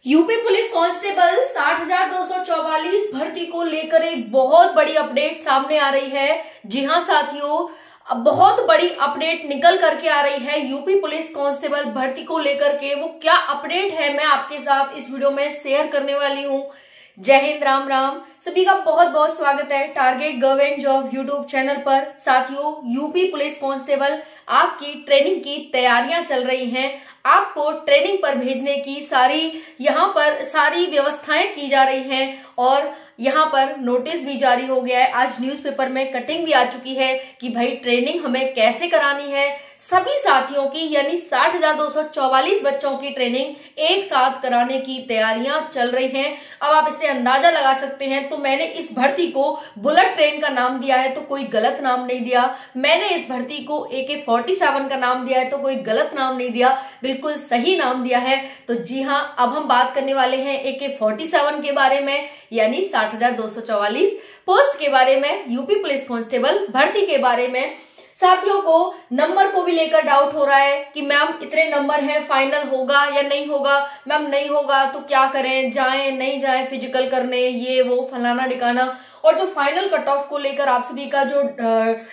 UP police constable 60,244 भर्ती को लेकर एक बहुत बड़ी अपडेट सामने आ रही है। जी हां साथियों, अब बहुत बड़ी अपडेट निकल करके आ रही है यूपी पुलिस कांस्टेबल भर्ती को लेकर के। वो क्या अपडेट है मैं आपके साथ इस वीडियो में शेयर करने वाली हूं। जय हिंद, राम राम। सभी का बहुत बहुत स्वागत है target government job YouTube channel पर। साथियों, यूपी पुलिस कांस्टेबल आपकी ट्रेनिंग की तैयारियां चल रही हैं। आपको ट्रेनिंग पर भेजने की यहाँ पर सारी व्यवस्थाएं की जा रही हैं और यहाँ पर नोटिस भी जारी हो गया है। आज न्यूज़पेपर में कटिंग भी आ चुकी है कि भाई ट्रेनिंग हमें कैसे करानी है। सभी साथियों की यानी 60,244 बच्चों की ट्रेनिंग एक साथ कराने की तैयारियां चल रही हैं। अब आप इससे अंदाजा लगा सकते हैं। तो मैंने इस भर्ती को बुलेट ट्रेन का नाम दिया है तो कोई गलत नाम नहीं दिया। मैंने इस भर्ती को AK-47 का नाम दिया है तो कोई गलत नाम नहीं दिया, बिल्कुल सही नाम दिया है। तो जी हाँ, अब हम बात करने वाले हैं AK-47 के बारे में, यानी 60,244 पोस्ट के बारे में, यूपी पुलिस कांस्टेबल भर्ती के बारे में। साथियों को नंबर को भी लेकर डाउट हो रहा है कि मैम इतने नंबर हैं, फाइनल होगा या नहीं होगा। मैम नहीं होगा तो क्या करें, जाएं नहीं जाएं फिजिकल करने, ये वो फलाना ठिकाना। और जो फाइनल कट ऑफ को लेकर आप सभी का जो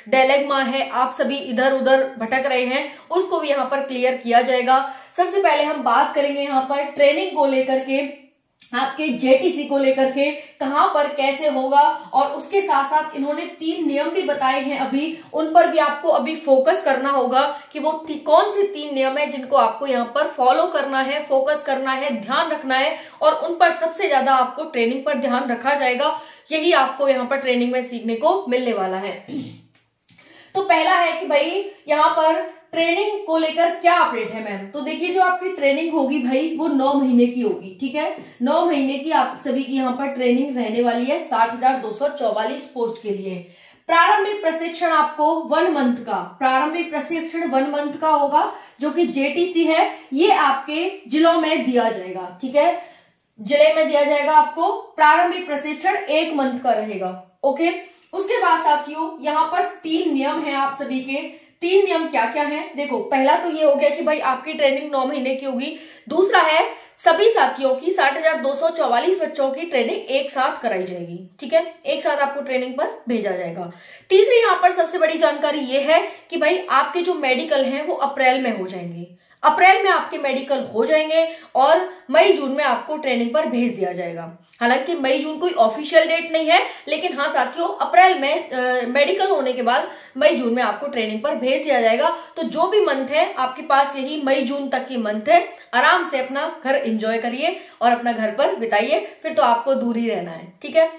डायलेमा है, आप सभी इधर उधर भटक रहे हैं, उसको भी यहाँ पर क्लियर किया जाएगा। सबसे पहले हम बात करेंगे यहाँ पर ट्रेनिंग को लेकर के, आपके जेटीसी को लेकर के कहां पर कैसे होगा। और उसके साथ साथ इन्होंने 3 नियम भी बताए हैं, अभी उन पर भी आपको अभी फोकस करना होगा कि वो कौन से 3 नियम है जिनको आपको यहाँ पर फॉलो करना है, फोकस करना है, ध्यान रखना है। और उन पर सबसे ज्यादा आपको ट्रेनिंग पर ध्यान रखा जाएगा। यही आपको यहाँ पर ट्रेनिंग में सीखने को मिलने वाला है। तो पहला है कि भाई यहाँ पर ट्रेनिंग को लेकर क्या अपडेट है मैम। तो देखिए, जो आपकी ट्रेनिंग होगी भाई वो 9 महीने की होगी, ठीक है। 9 महीने की आप सभी की यहाँ पर ट्रेनिंग रहने वाली है 60,244 पोस्ट के लिए। प्रारंभिक प्रशिक्षण आपको 1 मंथ का, प्रारंभिक प्रशिक्षण 1 मंथ का होगा, जो कि जेटीसी है। ये आपके जिलों में दिया जाएगा, ठीक है, जिले में दिया जाएगा आपको। प्रारंभिक प्रशिक्षण 1 मंथ का रहेगा, ओके। उसके बाद साथियों यहाँ पर 3 नियम है आप सभी के। 3 नियम क्या क्या है देखो। पहला तो ये हो गया कि भाई आपकी ट्रेनिंग 9 महीने की होगी। दूसरा है सभी साथियों की 60,244 बच्चों की ट्रेनिंग एक साथ कराई जाएगी, ठीक है, एक साथ आपको ट्रेनिंग पर भेजा जाएगा। तीसरी यहाँ पर सबसे बड़ी जानकारी ये है कि भाई आपके जो मेडिकल हैं वो अप्रैल में हो जाएंगे। अप्रैल में आपके मेडिकल हो जाएंगे और मई जून में आपको ट्रेनिंग पर भेज दिया जाएगा। हालांकि मई जून कोई ऑफिशियल डेट नहीं है, लेकिन हाँ साथियों, अप्रैल में मेडिकल होने के बाद मई जून में आपको ट्रेनिंग पर भेज दिया जाएगा। तो जो भी मंथ है आपके पास, यही मई जून तक की मंथ है। आराम से अपना घर एंजॉय करिए और अपना घर पर बिताइए, फिर तो आपको दूर ही रहना है, ठीक है।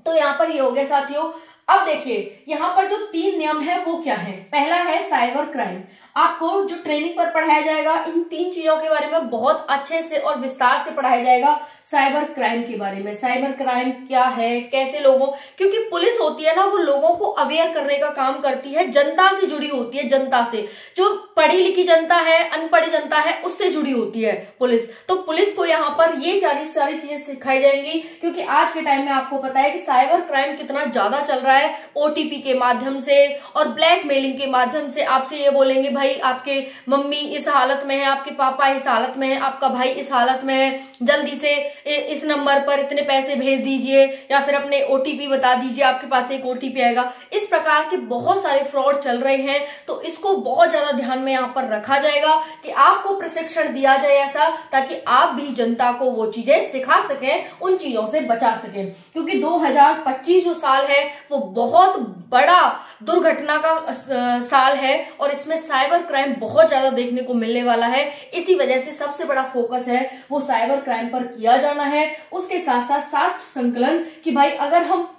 तो यहाँ पर ये हो गया साथियों। अब देखिए यहाँ पर जो 3 नियम है वो क्या है। पहला है साइबर क्राइम। आपको जो ट्रेनिंग पर पढ़ाया जाएगा, इन 3 चीजों के बारे में बहुत अच्छे से और विस्तार से पढ़ाया जाएगा। साइबर क्राइम के बारे में, साइबर क्राइम क्या है, कैसे लोगों, क्योंकि पुलिस होती है ना, वो लोगों को अवेयर करने का काम करती है, जनता से जुड़ी होती है, जनता से, जो पढ़ी लिखी जनता है, अनपढ़ी जनता है, उससे जुड़ी होती है पुलिस। तो पुलिस को यहाँ पर ये सारी चीजें सिखाई जाएंगी, क्योंकि आज के टाइम में आपको पता है कि साइबर क्राइम कितना ज्यादा चल रहा है। OTP के माध्यम से और ब्लैकमेलिंग के माध्यम से आपसे ये बोलेंगे भाई आपके मम्मी इस हालत में है, आपके पापा इस हालत में है, आपका भाई इस हालत में है, जल्दी से इस नंबर पर इतने पैसे भेज दीजिए, या फिर अपने OTP बता दीजिए, आपके पास एक OTP आएगा। इस प्रकार के बहुत सारे फ्रॉड चल रहे हैं। तो इसको बहुत ज्यादा ध्यान में यहाँ पर रखा जाएगा कि आपको प्रशिक्षण दिया जाए ऐसा, ताकि आप भी जनता को वो चीजें सिखा सकें, उन चीजों से बचा सकें। क्योंकि 2025 जो साल है वो बहुत बड़ा दुर्घटना का साल है और इसमें साइबर क्राइम बहुत ज्यादा देखने को मिलने वाला है। इसी वजह से सबसे बड़ा फोकस है वो साइबर क्राइम पर किया जाना है। उसके साथ साथ साक्ष्य संकलन, कि भाई अगर हम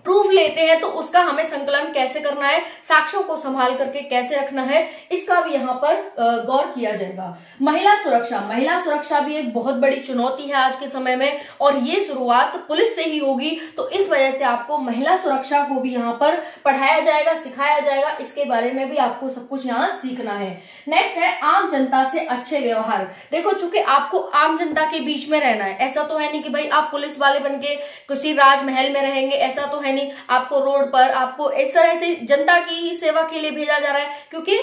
प्रूफ लेते हैं तो उसका हमें संकलन कैसे करना है, साक्ष्यों को संभाल करके कैसे रखना है, इसका भी यहाँ पर गौर किया जाएगा। महिला सुरक्षा, महिला सुरक्षा भी एक बहुत बड़ी चुनौती है आज के समय में, और ये शुरुआत पुलिस से ही होगी। तो इस वजह से आपको महिला सुरक्षा को भी यहाँ पर पढ़ाया जाएगा, सिखाया जाएगा। इसके बारे में भी आपको सब कुछ यहाँ सीखना है। नेक्स्ट है आम जनता से अच्छे व्यवहार। देखो, चूंकि आपको आम जनता के बीच में रहना है, ऐसा तो है नहीं कि भाई आप पुलिस वाले बनके किसी राजमहल में रहेंगे, ऐसा तो है नहीं। आपको रोड पर, आपको इस तरह से जनता की ही सेवा के लिए भेजा जा रहा है, क्योंकि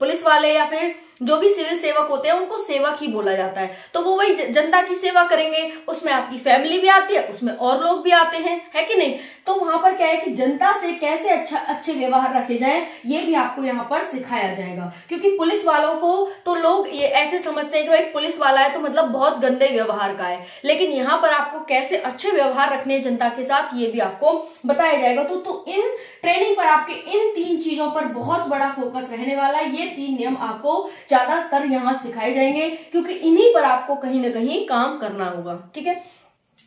पुलिस वाले या फिर जो भी सिविल सेवक होते हैं उनको सेवक ही बोला जाता है। तो वो वही जनता की सेवा करेंगे, उसमें आपकी फैमिली भी आती है, उसमें और लोग भी आते हैं, है कि नहीं। तो वहां पर क्या है कि जनता से कैसे अच्छे व्यवहार रखे जाएं, ये भी आपको यहाँ पर सिखाया जाएगा। क्योंकि पुलिस वालों को तो लोग ये ऐसे समझते हैं कि भाई पुलिस वाला है तो मतलब बहुत गंदे व्यवहार का है, लेकिन यहाँ पर आपको कैसे अच्छे व्यवहार रखने जनता के साथ ये भी आपको बताया जाएगा। तो इन ट्रेनिंग पर आपके इन 3 चीजों पर बहुत बड़ा फोकस रहने वाला है। ये 3 नियम आपको ज्यादातर यहाँ सिखाए जाएंगे, क्योंकि इन्हीं पर आपको कहीं ना कहीं काम करना होगा, ठीक है।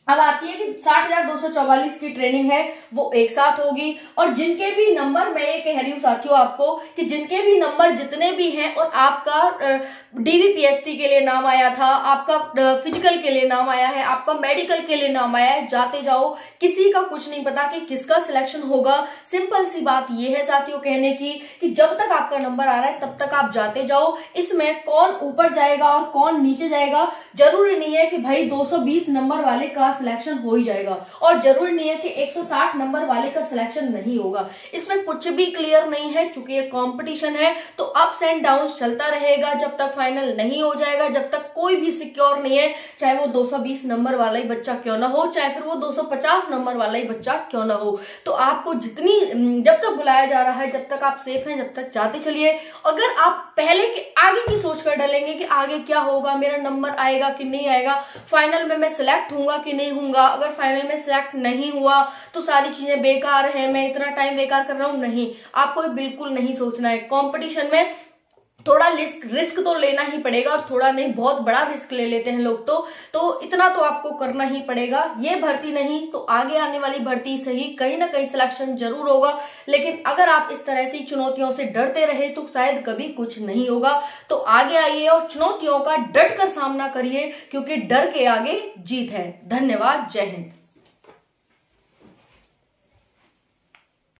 अब आती है कि 60,244 की ट्रेनिंग है वो एक साथ होगी, और जिनके भी नंबर, मैं ये कह रही हूँ साथियों आपको कि जिनके भी नंबर जितने भी हैं और आपका डीवीपीएसटी के लिए नाम आया था, आपका फिजिकल के लिए नाम आया है, आपका मेडिकल के लिए नाम आया है, जाते जाओ, किसी का कुछ नहीं पता कि किसका सिलेक्शन होगा। सिंपल सी बात ये है साथियों कहने की कि जब तक आपका नंबर आ रहा है तब तक आप जाते जाओ। इसमें कौन ऊपर जाएगा और कौन नीचे जाएगा जरूरी नहीं है कि भाई 220 नंबर वाले का सिलेक्शन हो ही जाएगा, और जरूरी नहीं है कि 160 नंबर वाले का सिलेक्शन नहीं होगा। इसमें कुछ भी क्लियर नहीं है, चूंकि ये कंपटीशन है तो अप्स एंड डाउन चलता रहेगा जब तक फाइनल नहीं हो जाएगा, जब तक कोई भी सिक्योर नहीं है, चाहे वो 220 नंबर वाला ही बच्चा क्यों ना हो, चाहे फिर वो 250 नंबर वाला ही बच्चा क्यों ना हो। तो आपको जब तक बुलाया जा रहा है, जब तक आप सेफ हैं, जब तक जाते चलिए। अगर आप पहले के आगे की सोच कर डालेंगे कि आगे क्या होगा, मेरा नंबर आएगा कि नहीं आएगा, फाइनल में मैं सिलेक्ट होऊंगा कि नहीं होऊंगा, अगर फाइनल में सिलेक्ट नहीं हुआ तो सारी चीजें बेकार है, मैं इतना टाइम बेकार कर रहा हूं, नहीं, आपको बिल्कुल नहीं सोचना है। कंपटीशन में थोड़ा रिस्क तो लेना ही पड़ेगा, और थोड़ा नहीं बहुत बड़ा रिस्क ले लेते हैं लोग, तो इतना तो आपको करना ही पड़ेगा। ये भर्ती नहीं तो आगे आने वाली भर्ती सही, कहीं ना कहीं सिलेक्शन जरूर होगा, लेकिन अगर आप इस तरह से चुनौतियों से डरते रहे तो शायद कभी कुछ नहीं होगा। तो आगे आइए और चुनौतियों का डट कर सामना करिए, क्योंकि डर के आगे जीत है। धन्यवाद, जय हिंद।